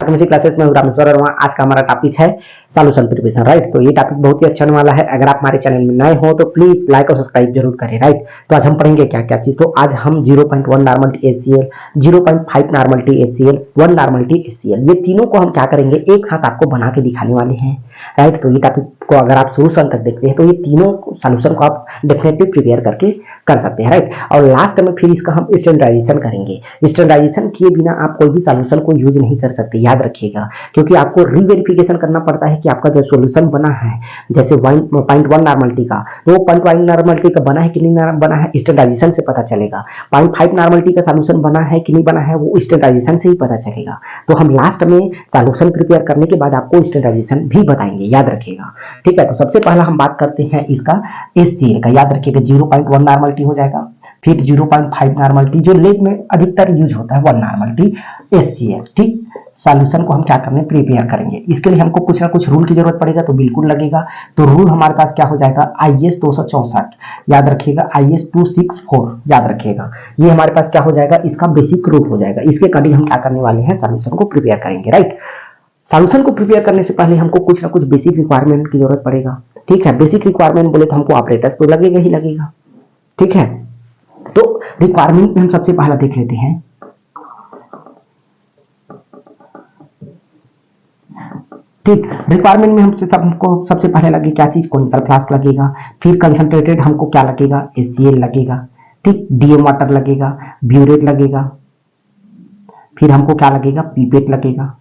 मुझे क्लासेस में रामेश्वर और वहाँ आज का हमारा टॉपिक है सॉल्यूशन प्रिपरेशन, राइट। तो ये टॉपिक बहुत ही अच्छा होने वाला है। अगर आप हमारे चैनल में नए हो तो प्लीज लाइक और सब्सक्राइब जरूर करें, राइट। तो आज हम पढ़ेंगे क्या क्या चीज। तो आज हम 0.1 normal T HCL, 0.5 normal T HCL, 1 normal T HCL, ये तीनों को हम क्या करेंगे, एक साथ आपको बना के दिखाने वाले हैं, राइट। तो ये टॉपिक को अगर आप शुरू से अंत तक देखते हैं तो ये तीनों सॉल्यूशन को आप डेफिनेटली प्रिपेयर करके कर सकते हैं, राइट। और लास्ट में फिर इसका हम स्टैंडर्डाइजेशन करेंगे। स्टैंडर्डाइजेशन किए बिना आप कोई भी सॉल्यूशन को यूज नहीं कर सकते, याद रखिएगा, क्योंकि आपको रीवेरिफिकेशन करना पड़ता है कि आपका जो सॉल्यूशन बना है, जैसे 0.1 नॉर्मलिटी का, तो 0.1 नॉर्मलिटी का बना है कि नहीं बना है, स्टैंडर्डाइजेशन से पता चलेगा। 0.5 नॉर्मलिटी का सॉल्यूशन बना है कि नहीं बना है, वो स्टैंडर्डाइजेशन से ही पता चलेगा। तो हम लास्ट में सॉल्यूशन प्रिपेयर करने के बाद आपको स्टैंडर्डाइजेशन भी बताएंगे, याद रखिएगा, ठीक है। तो सबसे पहला हम बात करते हैं इसका एचसीएल का, याद रखिएगा 0.1 नॉर्मलिटी हो जाएगा, फिर 0.5 नॉर्मलिटी जो लेग में अधिकतर यूज होता है, 1 नॉर्मलिटी एचसीएल, ठीक। सॉल्यूशन को हम क्या करने प्रिपेयर करेंगे, इसके लिए हमको कुछ ना कुछ रूल की जरूरत पड़ेगा, तो बिल्कुल लगेगा। तो रूल हमारे पास क्या हो जाएगा, IS 264, याद रखिएगा, IS 264 याद रखिएगा, ये हमारे पास क्या हो जाएगा, इसका बेसिक रूल हो जाएगा। इसके अकॉर्डिंग हम क्या करने वाले हैं, सॉल्यूशन को प्रिपेयर करेंगे, राइट। सॉल्यूशन को प्रिपेयर करने से पहले हमको कुछ ना कुछ बेसिक रिक्वायरमेंट की जरूरत पड़ेगा, ठीक है। बेसिक रिक्वायरमेंट बोले तो हमको ऑपरेटर्स तो लगेगा ही लगेगा, ठीक है। तो रिक्वायरमेंट में हम सबसे पहला देख लेते हैं, ठीक। रिक्वायरमेंट में हमसे सबको सबसे पहले लगे क्या चीज, कोनिकल फ्लास्क लगेगा, फिर कंसंट्रेटेड हमको क्या लगेगा, HCl लगेगा, ठीक। DM वाटर लगेगा, ब्यूरेट लगेगा, फिर हमको क्या लगेगा, पीपेट लगेगा,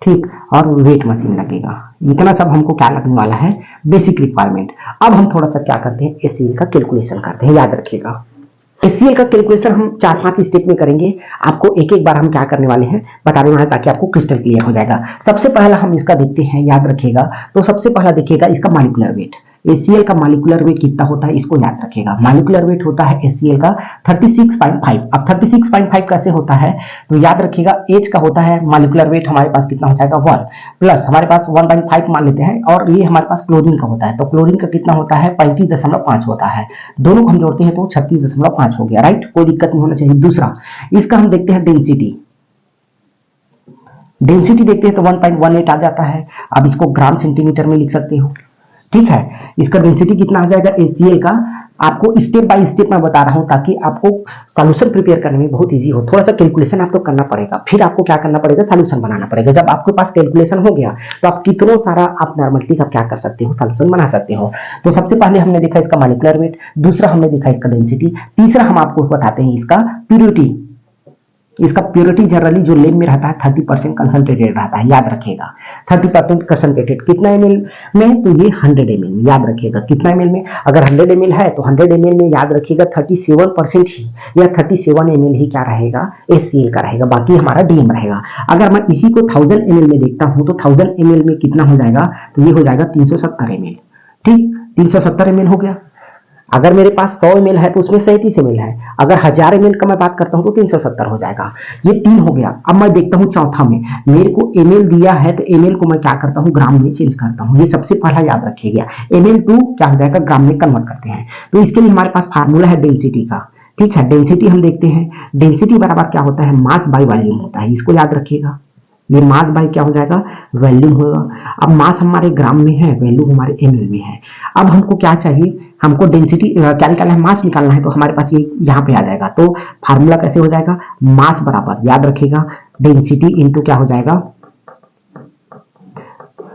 ठीक, और वेट मशीन लगेगा। इतना सब हमको क्या लगने वाला है, बेसिक रिक्वायरमेंट। अब हम थोड़ा सा क्या करते हैं, HCl का कैलकुलेशन करते हैं, याद रखिएगा। HCl का कैलकुलेशन हम 4-5 स्टेप में करेंगे, आपको एक एक बार हम क्या करने वाले हैं बताने वाले हैं, ताकि आपको क्रिस्टल क्लियर हो जाएगा। सबसे पहला हम इसका देखते हैं, याद रखिएगा। तो सबसे पहला देखिएगा इसका मॉलिक्यूलर वेट, HCl का मॉलिक्यूलर वेट कितना होता है, इसको याद रखिएगा। मॉलिक्यूलर वेट होता है HCl का 36.5। अब 36.5 कैसे होता है, तो याद रखिएगा H का होता है मॉलिक्यूलर वेट हमारे पास कितना हो जाएगा, 1 प्लस हमारे पास 1/5 मान लेते हैं, और ये हमारे पास क्लोरीन का होता है, तो क्लोरीन का कितना होता है, 35.5 होता है। दोनों को हम जोड़ते हैं तो 36.5 हो गया, राइट। कोई दिक्कत नहीं होना चाहिए। दूसरा इसका हम देखते हैं डेंसिटी, डेंसिटी देखते हैं तो 1.18 आ जाता है। अब इसको ग्राम सेंटीमीटर में लिख सकते हो, ठीक है। इसका डेंसिटी कितना आ जाएगा HCl का, आपको स्टेप बाय स्टेप मैं बता रहा हूं, ताकि आपको सॉल्यूशन प्रिपेयर करने में बहुत इजी हो। थोड़ा सा कैलकुलेशन आपको करना पड़ेगा, फिर आपको क्या करना पड़ेगा, सॉल्यूशन बनाना पड़ेगा। जब आपके पास कैलकुलेशन हो गया तो आप कितनों सारा आप नॉर्मलिटी का क्या कर सकते हो, सॉल्यूशन बना सकते हो। तो सबसे पहले हमने देखा इसका मॉलिक्यूलर वेट, दूसरा हमने देखा इसका डेंसिटी, तीसरा हम आपको बताते हैं इसका प्यूरिटी। इसका प्योरिटी जनरली जो लेन में रहता है 30% कंसंट्रेटेड रहता है, याद रखिएगा। 30% कंसंट्रेटेड कितना ml में, तो ये 100 ml में, याद रखिएगा कितना ml में। अगर 100 ml है तो 100 ml में याद रखिएगा 37% ही या 37 ml ही क्या रहेगा, HCl का रहेगा, बाकी हमारा DM रहेगा। अगर मैं इसी को 1000 ml में देखता हूं तो 1000 ml में कितना हो जाएगा, तो ये हो जाएगा 370 ml, ठीक। 370 ml हो गया। अगर मेरे पास 100 ml है तो उसमें 37 ml है। अगर 1000 ml का मैं बात करता हूं तो 370 हो जाएगा। ये 3 हो गया। अब मैं देखता हूं चौथा में, मेरे को ml दिया है तो ml को मैं क्या करता हूं, ग्राम में चेंज करता हूं। ये सबसे पहला याद रखिएगा, ml टू क्या हो जाएगा, ग्राम में कन्वर्ट करते हैं। तो इसके लिए हमारे पास फार्मूला है डेंसिटी का, ठीक है। डेंसिटी हम देखते हैं, डेंसिटी बराबर क्या होता है, मास बाय वॉल्यूम होता है, इसको याद रखिएगा। ये मास बाय क्या हो जाएगा, वॉल्यूम होगा। अब मास हमारे ग्राम में है, वॉल्यूम हमारे ml में है। अब हमको क्या चाहिए, हमको डेंसिटी क्या निकालना है, मास निकालना है, तो हमारे पास ये यहाँ पे आ जाएगा। तो फार्मूला कैसे हो जाएगा, मास बराबर याद रखिएगा डेंसिटी इंटू क्या हो जाएगा,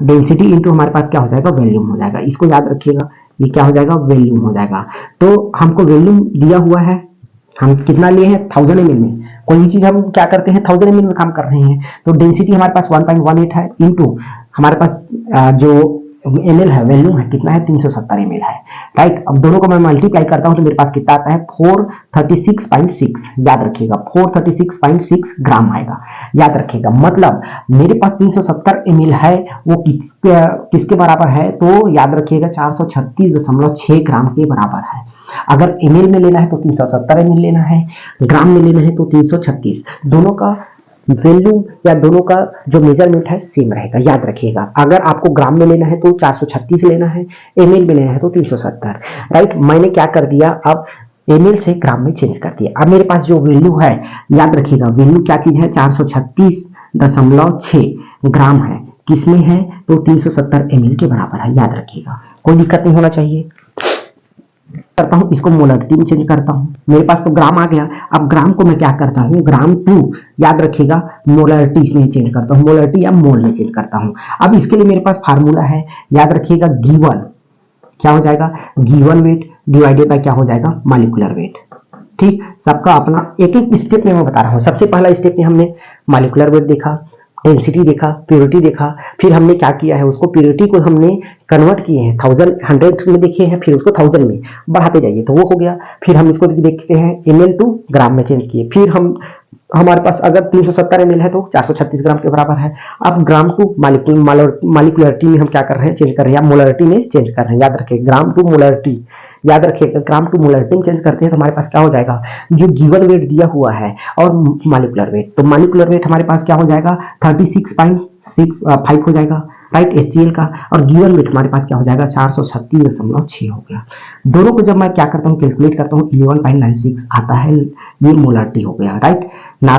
डेंसिटी इंटू हमारे पास क्या हो जाएगा, वॉल्यूम हो जाएगा। इसको याद रखिएगा, ये क्या हो जाएगा, वॉल्यूम हो जाएगा। तो हमको वॉल्यूम दिया हुआ है, हम कितना लिए हैं, 1000 ml में। कोई भी चीज हम क्या करते हैं 1000 ml में काम कर रहे हैं, तो डेंसिटी हमारे पास 1.18 है, इंटू हमारे पास जो ml है, वैल्यूम है कितना है, 370 ml है, राइट। अब दोनों को मैं मल्टीप्लाई करता हूं तो मेरे पास कितना आता है, 436.6, याद रखिएगा 436.6 ग्राम आएगा, याद रखिएगा। मतलब मेरे पास 370 ml है, वो किसके बराबर है, तो याद रखिएगा 436.6 ग्राम के बराबर है। अगर ml में लेना है तो 370 ml लेना है, ग्राम में लेना है तो 336। दोनों का वैल्यू या दोनों का जो मेजरमेंट है सेम रहेगा, याद रखिएगा। अगर आपको ग्राम में लेना है तो 436 लेना है, ml में लेना है तो 370, राइट। मैंने क्या कर दिया, अब ml से ग्राम में चेंज कर दिया। अब मेरे पास जो वैल्यू है, याद रखिएगा वैल्यू क्या चीज है, 436 0.6 ग्राम है, किसमें है तो 370 ml के बराबर है, याद रखिएगा, कोई दिक्कत नहीं होना चाहिए। करता हूं इसको मोलरिटी में चेंज करता हूं, मेरे पास तो ग्राम आ गया। अब ग्राम को मैं क्या करता हूं, ग्राम टू याद रखिएगा मोलरिटी में चेंज करता हूं, मोलरिटी या मोल में चेंज करता हूं। अब इसके लिए मेरे पास फार्मूला है, याद रखिएगा, गिवन क्या हो जाएगा, गिवन वेट डिवाइडेड बाय क्या हो जाएगा, मॉलिक्यूलर वेट। ठीक, सबका अपना एक एक स्टेप में मैं बता रहा हूं। सबसे पहला स्टेप में हमने मॉलिक्यूलर वेट देखा, डेंसिटी देखा, प्योरिटी देखा, फिर हमने क्या किया है, उसको प्योरिटी को हमने कन्वर्ट किए हैं, 1000 100 में देखे हैं, फिर उसको 1000 में बढ़ाते जाइए तो वो हो गया। फिर हम इसको देखते हैं ml टू ग्राम में चेंज किए, फिर हम हमारे पास अगर 370 ml है तो 436 ग्राम के बराबर है। अब ग्राम टू मॉलिक्यूलरिटी में हम क्या कर रहे हैं, चेंज कर रहे हैं, या मोलरिटी में चेंज कर रहे हैं, याद रखिए ग्राम टू मोलरिटी, याद रखिएगा ग्राम टू मोलरिटी में चेंज करते हैं तो हमारे पास क्या हो जाएगा, जो गिवन वेट दिया हुआ है और मॉलिक्यूलर वेट, तो मॉलिक्यूलर वेट हमारे पास क्या हो जाएगा 36.65 हो जाएगा, राइट, HCl का, और गिवन वेट हमारे पास क्या हो जाएगा 436.6 हो गया। दोनों को जब मैं क्या करता हूँ, कैलकुलेट करता हूँ, 11.96 आता है, ये मोलरिटी हो गया, राइट।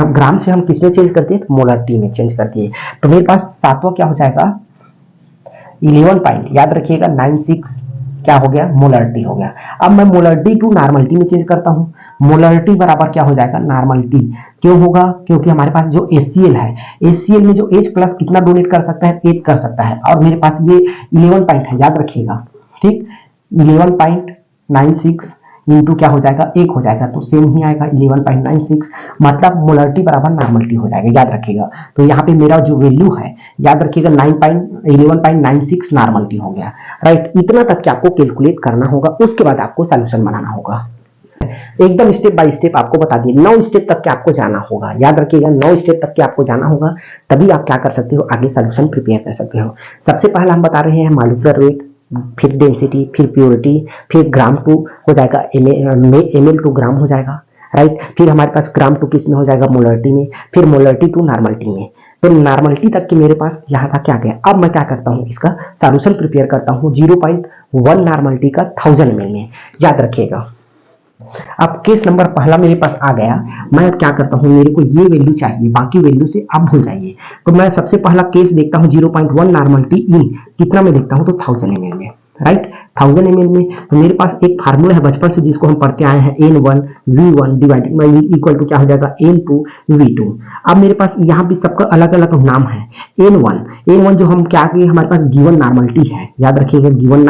ग्राम से हम किसमें चेंज करते हैं, तो मोलरिटी में चेंज करते हैं, तो मेरे पास सातवां क्या हो जाएगा 11 याद रखिएगा 96 क्या हो गया, मोलरिटी हो गया। अब मैं मोलरिटी टू नॉर्मलिटी में चेंज करता हूं, मोलरिटी बराबर क्या हो जाएगा, नॉर्मलिटी। क्यों होगा, क्योंकि हमारे पास जो HCl है, HCl में जो H प्लस कितना डोनेट कर सकता है, 1 कर सकता है, और मेरे पास ये 11 पॉइंट है, याद रखिएगा, ठीक, 11.96 इंटू क्या हो जाएगा, 1 हो जाएगा, तो सेम ही आएगा 11.96, मतलब मोलरिटी बराबर नॉर्मलिटी हो जाएगा, याद रखिएगा। तो यहाँ पे मेरा जो वैल्यू है, याद रखिएगा 11.96 नॉर्मलिटी हो गया, राइट। इतना तक कि आपको कैलकुलेट करना होगा, उसके बाद आपको सॉल्यूशन बनाना होगा, एकदम स्टेप बाय स्टेप आपको बता दिए, 9 स्टेप तक के आपको जाना होगा, याद रखिएगा 9 स्टेप तक के आपको जाना होगा, तभी आप क्या कर सकते हो, आगे सॉल्यूशन प्रिपेयर कर सकते हो। सबसे पहला हम बता रहे हैं मॉलिक्यूलर वेट, फिर डेंसिटी, फिर प्योरिटी, फिर ग्राम टू हो जाएगा ml टू ग्राम हो जाएगा, राइट। फिर हमारे पास ग्राम टू किस में हो जाएगा, मोलरिटी में, फिर मोलरिटी टू नॉर्मलिटी में, तो नॉर्मलिटी तक की मेरे पास यहाँ तक क्या गया। अब मैं क्या करता हूँ, इसका सॉल्यूशन प्रिपेयर करता हूँ 0.1 नॉर्मलिटी का 1000 ml में, याद रखिएगा। अब केस नंबर पहला मेरे पास आ गया, मैं क्या करता हूं, मेरे को ये वैल्यू चाहिए, बाकी वैल्यू से आप भूल जाइए। तो मैं सबसे पहला केस देखता हूं 0.1 नॉर्मलिटी इन कितना में देखता हूं, तो 1000 ml में, राइट, 1000 ml में। तो मेरे पास एक फार्मूला है बचपन से जिसको हम पढ़ते आए हैं, N1V1 divided y equal to क्या हो जाएगा, N2V2। अब मेरे पास यहाँ भी सबका अलग अलग नाम है। N1 जो हम क्या किए, हमारे पास गिवन नॉर्मलिटी है, याद रखिएगा गिवन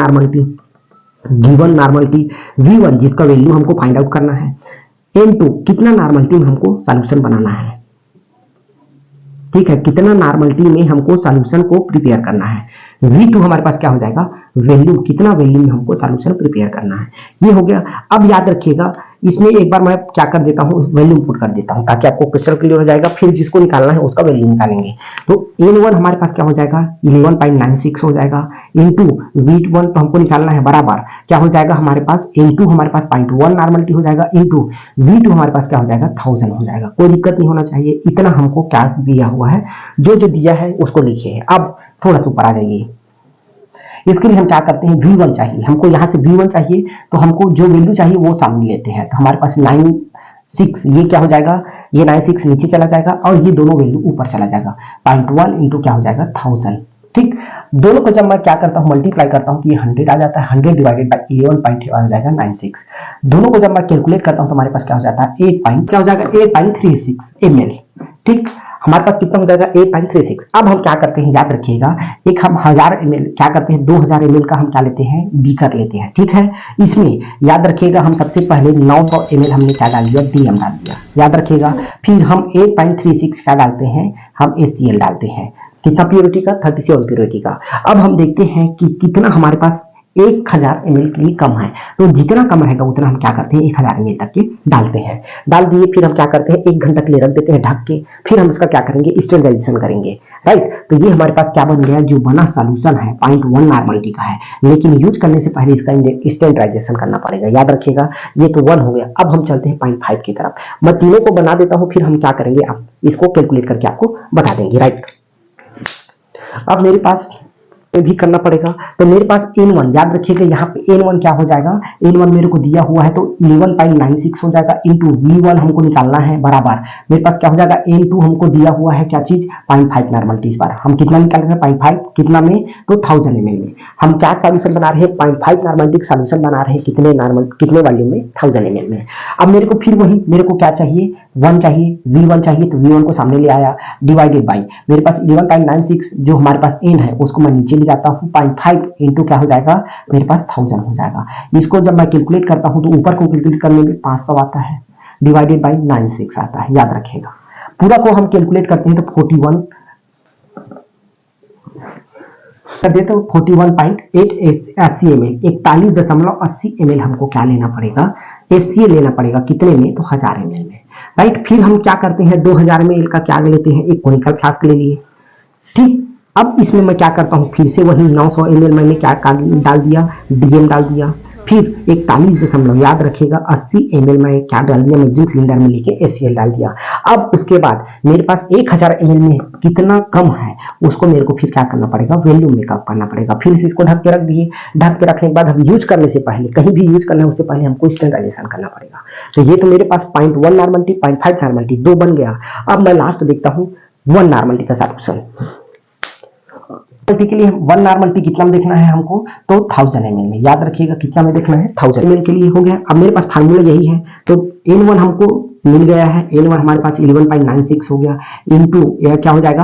नॉर्मलिटी, V1 जिसका वैल्यू हमको फाइंड आउट करना है, N2 कितना नॉर्मलिटी में हमको सॉल्यूशन बनाना है, ठीक है, कितना नॉर्मलिटी में हमको सॉल्यूशन को प्रिपेयर करना है, V2 हमारे पास क्या हो जाएगा, वैल्यू, कितना वैल्यू में हमको सॉल्यूशन प्रिपेयर करना है, ये हो गया। अब याद रखिएगा इसमें एक बार मैं क्या कर देता हूँ, वैल्यू इनपुट कर देता हूँ ताकि आपको क्वेश्चन क्लियर हो जाएगा, फिर जिसको निकालना है उसका वैल्यू निकालेंगे। तो N1 हमारे पास क्या हो जाएगा, 11.96 हो जाएगा, इंटू V1 तो हमको निकालना है, बराबर क्या हो जाएगा हमारे पास, इंटू हमारे पास 0.1 नॉर्मलिटी हो जाएगा, इंटू V2 हमारे पास क्या हो जाएगा 1000 हो जाएगा। कोई दिक्कत नहीं होना चाहिए, इतना हमको क्या दिया हुआ है, जो जो दिया है उसको लिखिए। अब थोड़ा सा ऊपर आ जाइए, इसके लिए हम क्या करते हैं, V1 चाहिए हमको, यहाँ से V1 चाहिए तो हमको जो वैल्यू चाहिए वो सामने लेते हैं। तो हमारे पास 96, ये क्या हो जाएगा, ये 96 नीचे चला जाएगा और ये दोनों वैल्यू ऊपर चला जाएगा, 0.1 इंटू क्या हो जाएगा 1000, ठीक। दोनों को जब मैं क्या करता हूँ, मल्टीप्लाई करता हूँ तो ये 100 आ जाता है, 100 डिवाइडेड बाय 11 आ जाएगा 96। दोनों को जब मैं कैलकुलेट करता हूँ तो हमारे पास क्या हो जाता है, 8.36 ml, ठीक। हमारे पास कितना हो जाएगा 8.36। अब हम क्या करते हैं, याद रखिएगा, एक हम 1000 ml क्या करते हैं, 2000 ml का हम क्या लेते हैं, बीकर लेते हैं, ठीक है। इसमें याद रखिएगा हम सबसे पहले 900 ml हमने क्या डाल दिया, DM डाल दिया, याद रखिएगा। फिर हम 8.36 क्या डालते हैं, हम HCl डालते हैं, कितना प्योरिटी का, 37 प्योरिटी का। अब हम देखते हैं कि कितना हमारे पास 1000 ml के लिए कम है, तो जितना कम रहेगा उतना हम क्या करते हैं 1000 ml तक के डालते हैं, डाल दिए। फिर हम क्या करते हैं 1 घंटा के लिए रख देते हैं ढक के, फिर हम इसका क्या करेंगे, स्टेरिलाइजेशन करेंगे, राइट। तो ये हमारे पास क्या बन गया, जो बना सॉल्यूशन है 0.1 नॉर्मलिटी का है, लेकिन यूज करने से पहले इसका स्टेरिलाइजेशन करना पड़ेगा, याद रखिएगा। ये तो 1 हो गया। अब हम चलते हैं 0.5 की तरफ। मैं तीनों को बना देता हूँ, फिर हम क्या करेंगे, आप इसको कैलकुलेट करके आपको बता देंगे, राइट। अब मेरे पास भी करना पड़ेगा। तो मेरे पास n1 याद रखिएगा, यहाँ पे n1 क्या हो जाएगा, n1 मेरे को दिया हुआ है तो 11.96 हो जाएगा इंटू v1 हमको निकालना है बराबर मेरे पास क्या हो जाएगा, n2 हमको दिया हुआ है क्या चीज 0.5 नॉर्मलिटी। इस बार हम कितना निकाल रहे हैं 0.5 कितना में, तो 1000 ml में। हम क्या सॉल्यूशन बना रहे हैं, 0.5 नॉर्मलिटी सॉल्यूशन बना रहे हैं कितने नॉर्मल कितने वॉल्यूम में, 1000 ml में। अब मेरे को फिर वही मेरे को क्या चाहिए, 1 चाहिए, v1 चाहिए, तो v1 को सामने ले आया डिवाइडेड बाई मेरे पास 11.96 जो हमारे पास n है उसको मैं नीचे ले जाता हूँ, 0.5 इंटू क्या हो जाएगा मेरे पास 1000 हो जाएगा। इसको जब मैं कैलकुलेट करता हूँ तो ऊपर को कैलकुलेट करने में 500 आता है डिवाइडेड बाई 96 आता है, याद रखिएगा। पूरा को हम कैलकुलेट करते हैं तो 41 कर देते हो 41.80 ml 41.80 ml हमको क्या लेना पड़ेगा, HCl लेना पड़ेगा कितने में, तो 1000 ml में, राइट। फिर हम क्या करते हैं 2000 ml का क्या लेते हैं, एक कोनिकल फ्लास्क ले लिए, ठीक। अब इसमें मैं क्या करता हूँ, फिर से वही 900 ml मैंने क्या डाल दिया, डीएम डाल दिया, फिर 41 याद रखिएगा 80 ml में क्या डाल दिया, मैगजीन सिलेंडर में लेके HCl डाल दिया। अब उसके बाद मेरे पास 1000 ml में कितना कम है उसको मेरे को फिर क्या करना पड़ेगा, वॉल्यूम में कम करना पड़ेगा। फिर से इसको ढक के रख दिए, ढक के रखने के बाद हम यूज करने से पहले, कहीं भी यूज करना है उससे पहले हमको स्टैंडर्डाइजेशन करना पड़ेगा। तो ये तो मेरे पास 0.1 नॉर्मलिटी 0.5 नॉर्मलिटी 2 बन गया। अब मैं लास्ट देखता हूँ 1 नॉर्मलिटी का सॉल्यूशन के लिए 1 नॉर्मलिटी कितना में देखना है हमको, तो 1000 ml में, याद रखिएगा कितना में देखना है 1000 ml के लिए हो गया। अब मेरे पास फार्मूला यही है, तो n1 हमको मिल गया है, n1 हमारे पास 11.96 हो गया इंटू यह क्या हो जाएगा,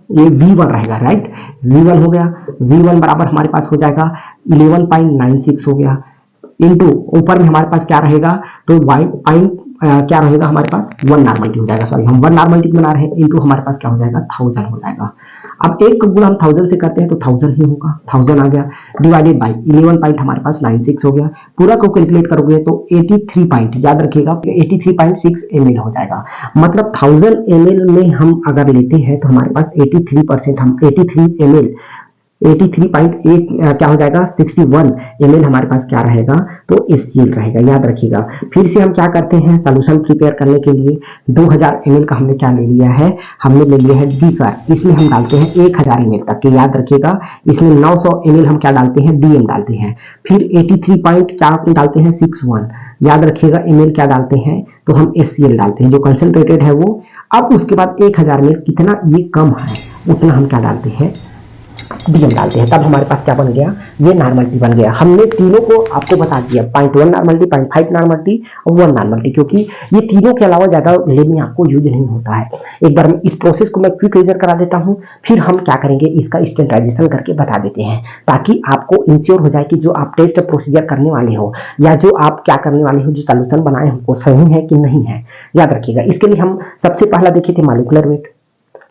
ये v1 रहेगा, राइट। v1 हो गया, v1 बराबर हमारे पास हो जाएगा 11.96 हो गया इंटू ऊपर में हमारे पास क्या रहेगा, तो क्या रहेगा हमारे पास 1 नॉर्मलिटी हो जाएगा, सॉरी हम 1 नॉर्मलिटी बना रहे हैं इंटू हमारे पास क्या हो जाएगा 1000 हो जाएगा। अब एक का गुणा हम 1000 से करते हैं तो 1000 ही होगा, 1000 आ गया डिवाइडेड बाई 11 पॉइंट हमारे पास 96 हो गया। पूरा को कैलकुलेट करोगे तो 83 पॉइंट याद रखिएगा 83.6 ml हो जाएगा। मतलब 1000 ml में हम अगर लेते हैं तो हमारे पास 83% हम 83 ml 83.8 क्या हो जाएगा 61 ml हमारे पास क्या रहेगा, तो HCl रहेगा, याद रखिएगा। फिर से हम क्या करते हैं सॉल्यूशन प्रिपेयर करने के लिए 2000 ml का हमने क्या ले लिया है, हमने ले लिया है बीकर, इसमें हम डालते हैं 1000 ml तक के, याद रखिएगा। इसमें 900 ml हम क्या डालते हैं, डीएम डालते हैं। फिर 83 पॉइंट क्या डालते हैं 61, याद रखिएगा ml क्या डालते हैं, तो हम HCl डालते हैं जो कंसंट्रेटेड है वो। अब उसके बाद 1000 ml कितना ये कम है उतना हम क्या डालते हैं, डीएम डालते हैं, तब हमारे पास क्या बन गया, ये नॉर्मलिटी बन गया। हमने तीनों को आपको बता दिया 0.1 नॉर्मलिटी 0.5 नॉर्मलिटी और 1 नॉर्मलिटी, क्योंकि ये तीनों के अलावा ज्यादा लेब में आपको यूज नहीं होता है। एक बार इस प्रोसेस को मैं क्विक रिविजन करा देता हूँ, फिर हम क्या करेंगे इसका स्टैंडर्डाइजेशन करके बता देते हैं, ताकि आपको इंश्योर हो जाए कि जो आप टेस्ट प्रोसीजर करने वाले हो या जो आप क्या करने वाले हो, जो सॉल्यूशन बनाए हो वो सही है कि नहीं है, याद रखिएगा। इसके लिए हम सबसे पहला देखे थे मॉलिक्यूलर वेट,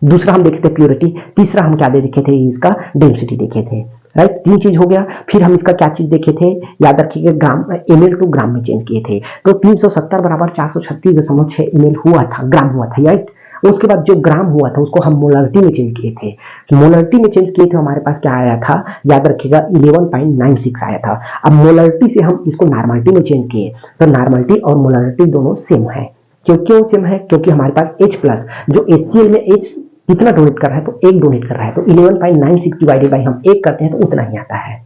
दूसरा हम देखे थे प्योरिटी, तीसरा हम क्या देखे थे, इसका डेंसिटी देखे थे, राइट। 3 चीज हो गया। फिर हम इसका क्या चीज देखे थे, याद रखिएगा ग्राम ml टू ग्राम में चेंज किए थे, तो 370 बराबर 436.6 ml हुआ था, ग्राम हुआ था, राइट। उसके बाद जो ग्राम हुआ था उसको हम मोलरिटी में चेंज किए थे, मोलरिटी में चेंज किए थे, हमारे पास क्या आया था, याद रखिएगा 11.96 आया था। अब मोलरिटी से हम इसको नॉर्मलिटी में चेंज किए, तो नॉर्मलिटी और मोलरिटी दोनों सेम है। क्यों सेम है, क्योंकि हमारे पास H प्लस जो HCl में H कितना डोनेट कर रहा है, तो 1 डोनेट कर रहा है, तो 11.96 डिवाइडेड बाई हम 1 करते हैं तो उतना ही आता है,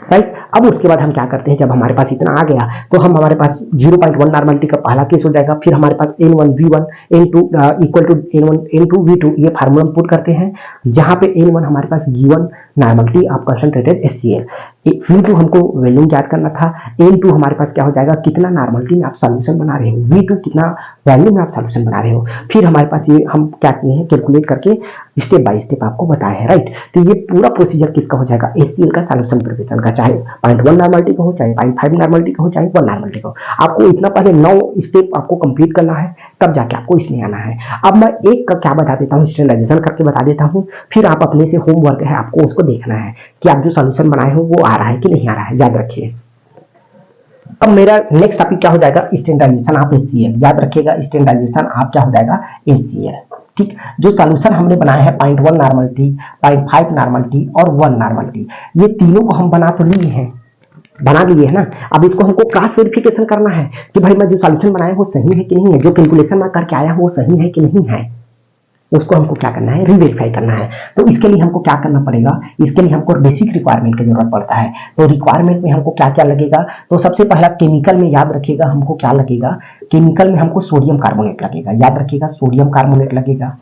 राइट। अब उसके बाद हम क्या करते हैं, जब हमारे पास इतना आ गया तो हम हमारे पास 0.1 नॉर्मलिटी का पहला केस हो जाएगा। फिर हमारे पास n1 v1 n2 equal to n2 v2 ये फार्मूला पुट करते हैं, जहां पे n1 हमारे पास given normality of concentrated HCl, v2 हमको वैल्यूम याद करना था, n2 हमारे पास क्या हो जाएगा कितना नॉर्मलिटी में आप सॉल्यूशन बना रहे हो, v2 कितना वैल्यू में आप सॉल्यूशन बना रहे हो। फिर हमारे पास ये हम क्या किए हैं कैलकुलेट करके स्टेप बाय स्टेप आपको बताया है, राइट। तो ये पूरा प्रोसीजर किसका हो जाएगा, HCl का सॉल्यूशन प्रिपरेशन का, चाहे 0.1 नॉर्मलिटी का हो, चाहे 0.5 नॉर्मलिटी का हो, चाहे 1 नॉर्मलिटी का हो। आपको इतना पहले 9 स्टेप आपको कंप्लीट करना है, तब जाके आपको इसमें आना है। अब मैं एक का क्या बता देता हूँ, स्टैंडर्डाइजेशन करके बता देता हूँ, फिर आप अपने से होमवर्क है आपको उसको देखना है कि आप जो सॉल्यूशन बनाए हो वो आ रहा है कि नहीं आ रहा है, याद रखिए। अब मेरा नेक्स्ट टॉपिक क्या हो जाएगा, स्टैंडर्डाइजेशन ऑफ HCl, याद रखिएगा स्टैंडर्डाइजेशन आप क्या हो जाएगा HCl, ठीक। जो सॉल्यूशन हमने बनाया है 0.1 नॉर्मलिटी 0.5 नॉर्मलिटी और 1 नॉर्मलिटी, ये तीनों को हम बना तो लिए हैं, बना लिए है ना। अब इसको हमको क्रॉस वेरिफिकेशन करना है कि भाई मैं जो सॉल्यूशन बनाया वो सही है कि नहीं है, जो कैलकुलेशन मैं करके आया हूँ वो सही है कि नहीं है, उसको हमको क्या करना है, रीवेरीफाई करना है। तो इसके लिए हमको क्या करना पड़ेगा, इसके लिए हमको बेसिक रिक्वायरमेंट की जरूरत पड़ता है। तो रिक्वायरमेंट में हमको क्या क्या लगेगा, तो सबसे पहला केमिकल में याद रखिएगा हमको क्या लगेगा, केमिकल में हमको सोडियम कार्बोनेट लगेगा, याद रखिएगा सोडियम कार्बोनेट लगेगा।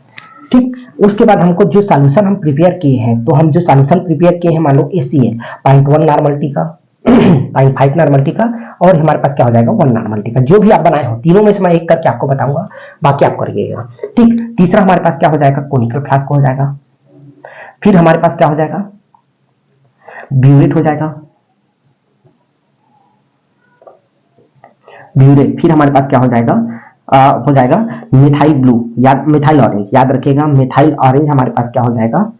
ठीक, उसके बाद हमको जो सॉल्यूशन हम प्रिपेयर किए हैं, तो हम जो सॉल्यूशन प्रिपेयर किए हैं मान लो HCl 0.1 नॉर्मलिटी का 0.5 नॉर्मलिटी का और हमारे पास क्या हो जाएगा 1 नॉर्मलिटी का, जो भी आप बनाए हो तीनों में से मैं एक करके आपको बताऊंगा, बाकी आप करिएगा। ठीक, तीसरा हमारे पास क्या हो जाएगा, कोनिकल फ्लास्क हो जाएगा। फिर हमारे पास क्या हो जाएगा, ब्यूरेट हो जाएगा, ब्यूरेट। फिर हमारे पास क्या हो जाएगा, मिथाइल ब्लू, याद मिथाइल ऑरेंज, याद रखिएगा मिथाइल ऑरेंज हमारे पास क्या हो जाएगा,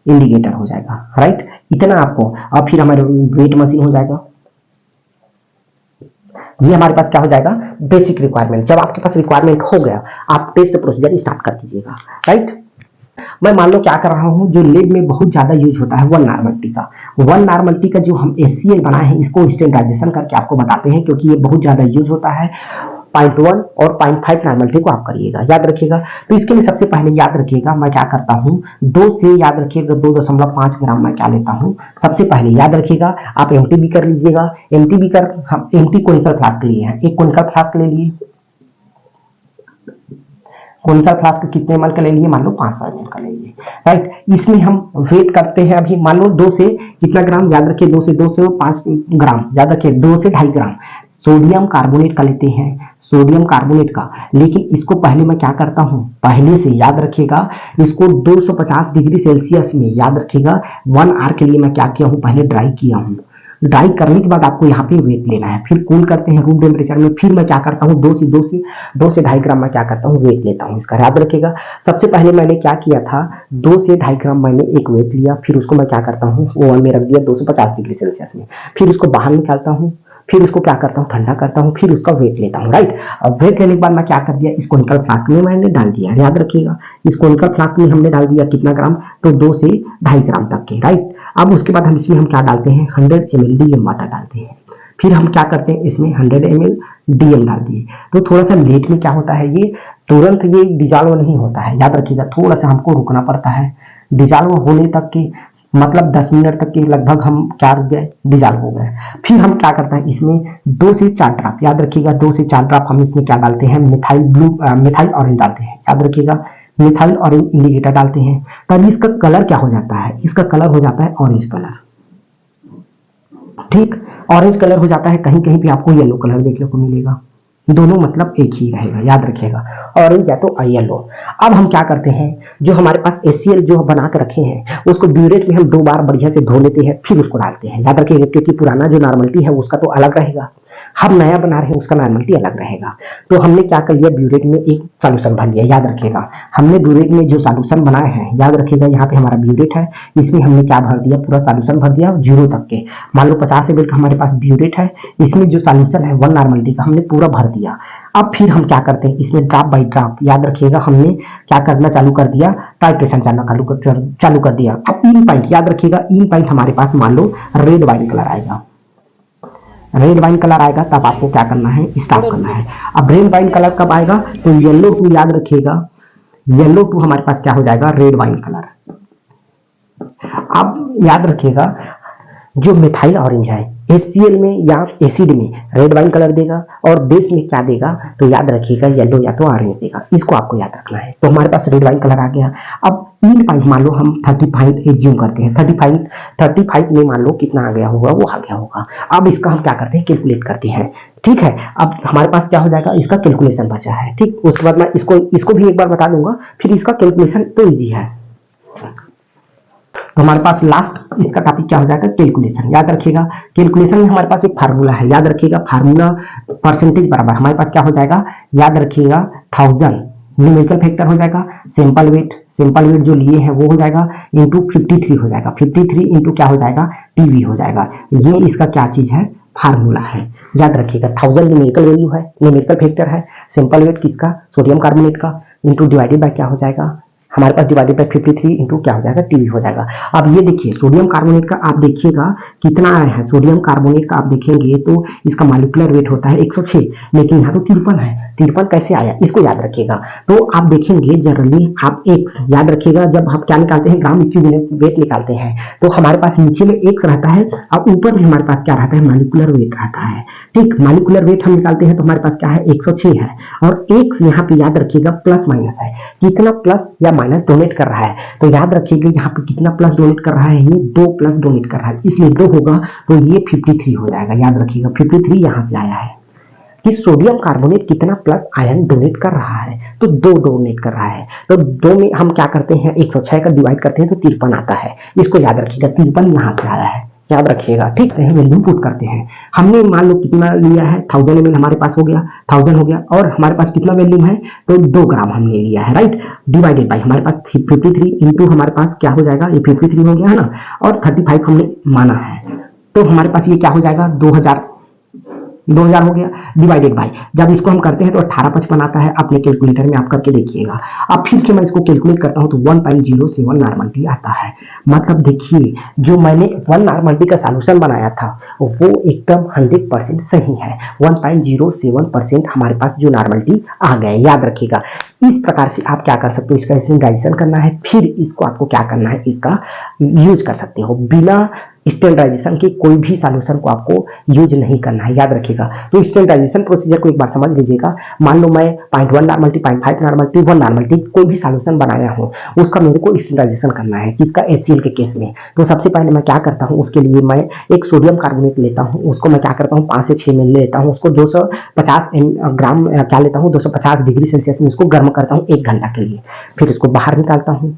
इंडिकेटर हो जाएगा, राइट। इतना आपको, अब फिर हमारे वेट मशीन हो जाएगा। ये हमारे पास क्या हो जाएगा, बेसिक रिक्वायरमेंट। जब आपके पास रिक्वायरमेंट हो गया, आप टेस्ट प्रोसीजर स्टार्ट कर दीजिएगा, राइट। मैं मान लो क्या कर रहा हूं, जो लैब में बहुत ज्यादा यूज होता है 1 नॉर्मलिटी का, 1 नॉर्मलिटी का जो हम HCl बनाए हैं, इसको स्टैंडर्डाइजेशन करके आपको बताते हैं, क्योंकि ये बहुत ज्यादा यूज होता है। 0.1 और 0.5 नॉर्मलिटी को आप करिएगा, याद रखिएगा। तो इसके लिए सबसे पहले याद रखिएगा मैं क्या करता हूं, 2 से याद रखिएगा 2.5 ग्राम मैं क्या लेता हूं। सबसे पहले याद रखिएगा आप एम्प्टी बीकर लीजिएगा, एम्प्टी बीकर हम एम्प्टी कोनिकल फ्लास्क लिए हैं, एक कोनिकल फ्लास्क ले लिए। कोनिकल फ्लास्क कितने ml का ले लिए, मान लो 500 ml का ले लिए, राइट। इसमें हम वेट करते हैं अभी, मान लो 2 से कितना ग्राम, याद रखिए 2 से 5 ग्राम, याद रखिए 2 से 2.5 ग्राम सोडियम कार्बोनेट का लेते हैं, सोडियम कार्बोनेट का। लेकिन इसको पहले मैं क्या करता हूं, पहले से याद रखिएगा इसको 250 डिग्री सेल्सियस में, याद रखिएगा 1 आवर के लिए मैं क्या किया हूं, पहले ड्राई किया हूं। ड्राई करने के बाद आपको यहाँ पे वेट लेना है, फिर कूल करते हैं रूम टेम्परेचर में, फिर मैं क्या करता हूँ 2 से 2.5 ग्राम मैं क्या करता हूँ वेट लेता हूँ इसका, याद रखिएगा। सबसे पहले मैंने क्या किया था, 2 से 2.5 ग्राम मैंने एक वेट लिया, फिर उसको मैं क्या करता हूँ ओवन में रख दिया 250 डिग्री सेल्सियस में, फिर उसको बाहर निकालता हूँ, फिर उसको क्या करता हूँ ठंडा करता हूँ, फिर उसका वेट लेता हूँ, राइट। अब वेट लेने के बाद मैं क्या कर दिया, इस कोनिकल फ्लास्क में मैंने डाल दिया, याद रखिएगा इस कोनिकल फ्लास्क में हमने डाल दिया कितना ग्राम, तो 2 से 2.5 ग्राम तक के, राइट। अब उसके बाद हम इसमें हम क्या डालते हैं, 100 ml DM वाटर डालते हैं। फिर हम क्या करते हैं, इसमें 100 ml DM डाल दिए। तो थोड़ा सा लेट में क्या होता है, ये तुरंत ये डिजॉल्व नहीं होता है, याद रखिएगा थोड़ा सा हमको रुकना पड़ता है। डिजॉल्व होने तक के मतलब 10 मिनट तक के लगभग हम क्या रुक गए, डिजॉल्व हो गए। फिर हम क्या करते हैं, इसमें 2 से 4 ड्रॉप, याद रखिएगा 2 से 4 ड्रॉप हम इसमें क्या डालते हैं, मिथाइल ऑरेंज डालते हैं, याद रखिएगा मिथाइल ऑरेंज इंडिकेटर डालते हैं। तब इसका कलर क्या हो जाता है, इसका कलर हो जाता है ऑरेंज कलर, ठीक, ऑरेंज कलर हो जाता है। कहीं कहीं भी आपको येलो कलर देखने को मिलेगा, दोनों मतलब एक ही रहेगा, याद रखिएगा ऑरेंज या तो येलो। अब हम क्या करते हैं, जो हमारे पास HCl जो बना कर रखे हैं उसको ब्यूरेट में हम 2 बार बढ़िया से धो लेते हैं, फिर उसको डालते हैं, याद रखिएगा, क्योंकि पुराना जो नॉर्मलिटी है उसका तो अलग रहेगा, हम नया बना रहे हैं उसका नॉर्मलिटी अलग रहेगा। तो हमने क्या कर लिया, ब्यूरेट में एक सॉल्यूशन भर दिया, याद रखिएगा हमने ब्यूरेट में जो सॉल्यूशन बनाए हैं, याद रखिएगा यहाँ पे हमारा ब्यूरेट है, इसमें हमने क्या भर दिया, पूरा सॉल्यूशन भर दिया 0 तक के। मान लो 50 ml का हमारे पास ब्यूरेट है, इसमें जो सॉल्यूशन है 1 नॉर्मलिटी का हमने पूरा भर दिया। अब फिर हम क्या करते हैं, इसमें ड्रॉप बाई ड्रॉप, याद रखिएगा हमने क्या करना चालू कर दिया, टाइट्रेशन चालू कर दिया। अब इन पॉइंट, याद रखिएगा इन पॉइंट हमारे पास मान लो रेड वाइन कलर आएगा, रेड वाइन कलर आएगा तब आपको क्या करना है, स्टॉप करना है। अब रेड वाइन कलर कब आएगा, तो येलो टू, याद रखिएगा येलो टू हमारे पास क्या हो जाएगा, रेड वाइन कलर। अब याद रखिएगा जो मिथाइल ऑरेंज है HCl में या एसिड में रेड वाइन कलर देगा और बेस में क्या देगा, तो याद रखिएगा येलो या तो ऑरेंज देगा, इसको आपको याद रखना है। तो हमारे पास रेड वाइन कलर आ गया। अब इन पॉइंट मान लो हम 35 एज्यूम करते हैं, 35 में मान लो कितना आ गया होगा, वो आ गया होगा। अब इसका हम क्या करते हैं, कैलकुलेट करते हैं, ठीक है। अब हमारे पास क्या हो जाएगा, इसका कैलकुलेशन बचा है, ठीक। उसके बाद मैं इसको भी एक बार बता दूंगा, फिर इसका कैलकुलेशन तो ईजी है। तो हमारे पास लास्ट इसका टॉपिक क्या हो जाएगा, कैलकुलेशन। याद रखिएगा कैलकुलेशन में हमारे पास एक फार्मूला है, याद रखिएगा फार्मूला परसेंटेज बराबर हमारे पास क्या हो जाएगा, याद रखिएगा 1000 न्यूमेरिकल फैक्टर हो जाएगा, सैंपल वेट जो लिए हैं वो हो जाएगा इंटू 53 हो जाएगा, 53 इंटू क्या हो जाएगा, टीवी हो जाएगा। ये इसका क्या चीज है, फार्मूला है, याद रखिएगा। 1000 न्यूमेरिकल वैल्यू है, न्यूमेरिकल फैक्टर है, सैंपल वेट किसका, सोडियम कार्बोनेट का, इंटू डिवाइडेड बाय क्या हो जाएगा हमारे पास, डिवाइडेड बाय 53 इंटू क्या हो जाएगा, टीवी हो जाएगा। अब ये देखिए सोडियम कार्बोनेट का आप देखिएगा कितना आया है, सोडियम कार्बोनेट का आप देखेंगे तो इसका मॉलिक्यूलर वेट होता है 106, लेकिन यहाँ तो 53 है, 53 कैसे आया इसको याद रखिएगा। तो आप देखेंगे जनरली आप एक्स याद रखिएगा, जब आप क्या निकालते हैं ग्राम इक्विवेलेंट वेट निकालते हैं तो हमारे पास नीचे में एक्स रहता है और ऊपर में हमारे पास क्या रहता है मॉलिक्यूलर वेट रहता है। ठीक, मॉलिक्यूलर वेट हम निकालते हैं तो हमारे पास क्या है 106 है और एक्स यहाँ पे याद रखिएगा प्लस माइनस है, कितना प्लस या माइनस डोनेट कर रहा है। तो याद रखिएगा यहाँ पे कितना प्लस डोनेट कर रहा है, ये 2 प्लस डोनेट कर रहा है, इसलिए 2 होगा तो ये 53 हो जाएगा। याद रखिएगा 53 यहाँ से आया है कि सोडियम कार्बोनेट कितना प्लस आयन डोनेट कर रहा है, तो 2 डोनेट कर रहा है। तो 2 में हम क्या करते हैं 106 का डिवाइड करते हैं तो 53 आता है, इसको याद रखिएगा 53 यहाँ से आया है, याद रखिएगा। ठीक है, वैल्यू पुट करते हैं। हमने मान लो कितना लिया है 1000 ml हमारे पास हो गया 1000 हो गया और हमारे पास कितना वैल्यू है तो 2 ग्राम हमने लिया है, राइट। डिवाइडेड बाई हमारे पास 53 इंटू हमारे पास क्या हो जाएगा, ये 53 हो गया है ना और 35 हमने माना है तो हमारे पास ये क्या हो जाएगा 2000 हो गया डिवाइडेड बाय, जब इसको हम करते हैं तो 1855 आता है। अपने कैलकुलेटर में आप करके देखिएगा। अब फिर से मैं इसको कैलकुलेट करता हूं तो 1.07 नॉर्मलिटी आता है। मतलब देखिए जो मैंने 1 नॉर्मलिटी का सॉल्यूशन बनाया था वो एकदम 100% सही है। 1.07% हमारे पास जो नॉर्मलिटी आ गया, याद रखिएगा। इस प्रकार से आप क्या कर सकते हो, इसका स्टैंडर्डाइजेशन करना है, फिर इसको आपको क्या करना है, इसका यूज कर सकते हो। बिना स्टैंडर्डाइजेशन के कोई भी सॉल्यूशन को आपको यूज नहीं करना है, याद रखिएगा। तो स्टैंडर्डाइजेशन प्रोसीजर को एक बार समझ लीजिएगा। मान लो मैं 0.1 नॉर्मलिटी 0.5 नॉर्मलिटी 1 नॉर्मलिटी कोई भी सॉल्यूशन बनाया हूं, उसका मेरे को स्टैंडर्डाइजेशन करना है किसका, HCl के केस में। तो सबसे पहले मैं क्या करता हूं, उसके लिए मैं एक सोडियम कार्बोनेट लेता हूं, उसको मैं क्या करता हूं 5 से 6 मिली लेता हूं, उसको 250 ग्राम क्या लेता हूं 250 डिग्री सेल्सियस में उसको गर्म करता हूं 1 घंटा के लिए। फिर इसको बाहर निकालता हूं,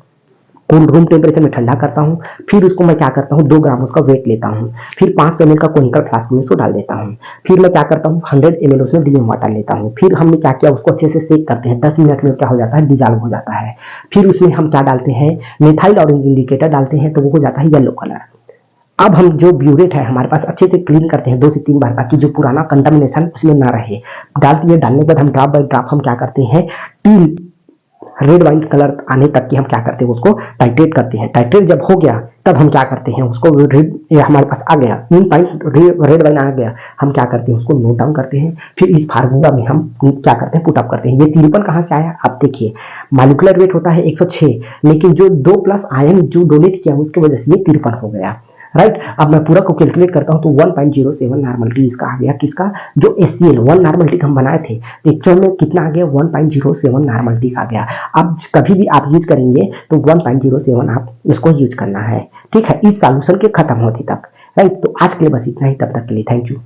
रूम टेम्परेचर में ठंडा करता हूं, फिर उसको मैं क्या करता हूं 2 ग्राम उसका वेट लेता हूं, फिर 500 ml का कोनिकल फ्लास्क में उसको डाल देता हूं, फिर मैं क्या करता हूं 100 ml उसमें डिलीम वाटर लेता हूं। फिर हमने क्या किया उसको अच्छे से सेक करते हैं, 10 मिनट में क्या हो जाता है डिजॉल्व हो जाता है। फिर उसमें हम क्या डालते हैं मेथाइल ऑरेंज इंडिकेटर डालते हैं तो वो हो जाता है येलो कलर। अब हम जो ब्यूरेट है हमारे पास अच्छे से क्लीन करते हैं 2 से 3 बार ताकि जो पुराना कंटामिनेशन उसमें ना रहे। डालने के बाद हम ड्रॉप बाय ड्रॉप हम क्या करते हैं टील रेड वाइन कलर आने तक की हम क्या करते हैं उसको टाइट्रेट करते हैं। टाइट्रेट जब हो गया तब हम क्या करते हैं उसको हमारे पास आ गया रेड वाइन आ गया, हम क्या करते हैं उसको नोट डाउन करते हैं। फिर इस फार्मूला में हम क्या करते हैं पुटअप करते हैं। ये 53 कहां से आया आप देखिए, मॉलिक्यूलर वेट होता है 106 लेकिन जो 2 प्लस आयन जो डोनेट किया उसकी वजह से ये 53 हो गया, राइट। अब मैं पूरा को कैलकुलेट करता हूं तो 1.07 नॉर्मलिटी इसका आ गया, किसका जो HCl 1 नॉर्मलिटी हम बनाए थे तो एक्चुअल में कितना आ गया 1.07 नॉर्मलिटी आ गया। अब कभी भी आप यूज करेंगे तो 1.07 आप इसको यूज करना है, ठीक है, इस सॉल्यूशन के खत्म होते तक, राइट। तो आज के लिए बस इतना ही, तब तक के लिए थैंक यू।